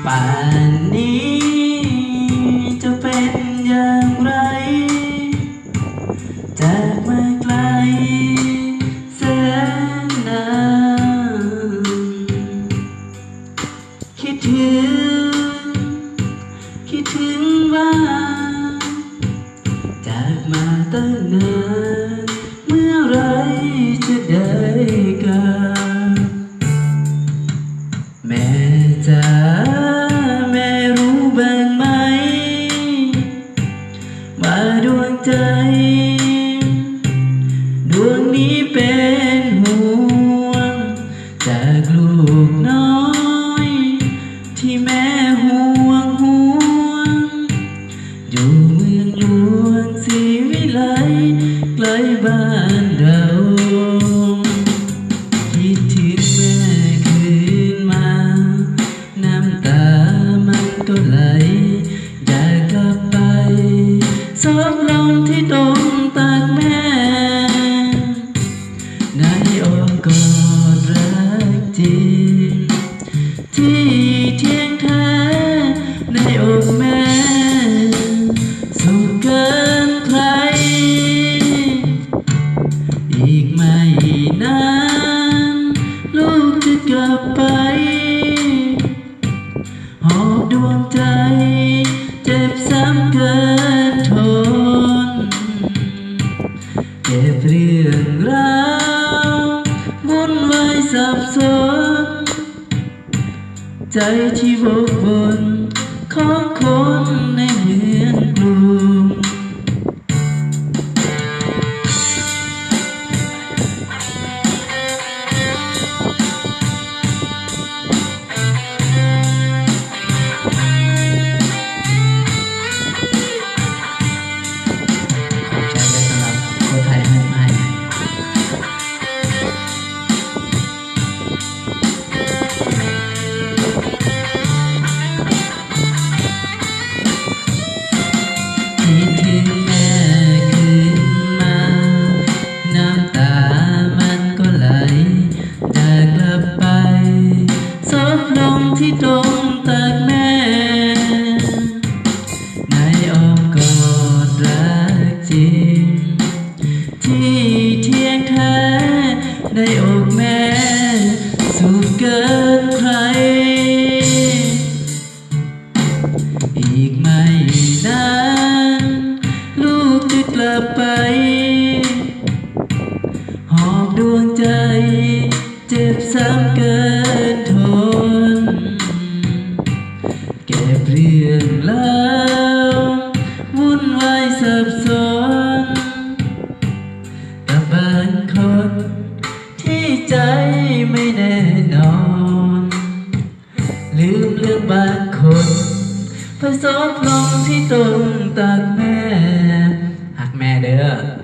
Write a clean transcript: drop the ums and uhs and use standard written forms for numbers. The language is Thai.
ป่านนี้จะเป็นอย่างไรจากมาไกลแสนนานคิดถึงว่าจากมาตั้งนานเมื่อไรจะได้กันแม่จ๋าแม่รู้บ้างไหมว่าดวงใจดวงนี้เป็นห่วงจากลูกน้อยที่แม่ห่วงอยู่เมืองหลวงศรีวิไลใกล้บ้านเราคิดถึงแม่คืนมาน้ำตามันก็ไหลอยากกลับไปซบลงที่ตรงตักแม่ในอ้อมกอดรักจริงที่เที่ยงแท้ในอกแม่สุขเกินใครอีกไม่นานลูกจะกลับไปหอบดวงใจเจ็บซ้ำเกินทนเก็บเรื่องราววุ่นวายสับสนใจที่วกวนของคนในเมืองกรุงที่ตรงตักแม่ในอ้อมกอดรักจริงที่เที่ยงแท้ในอกแม่สุขเกินใครอีกไม่นานลูกจะกลับไปหอบดวงใจเจ็บซ้ำเกินทนเก็บเรื่องราววุ่นวายสับสนกับบางคนที่ใจไม่แน่นอนลืมเรื่องบางคนไปซบลงที่ตรงตักแม่หักแม่เด้อ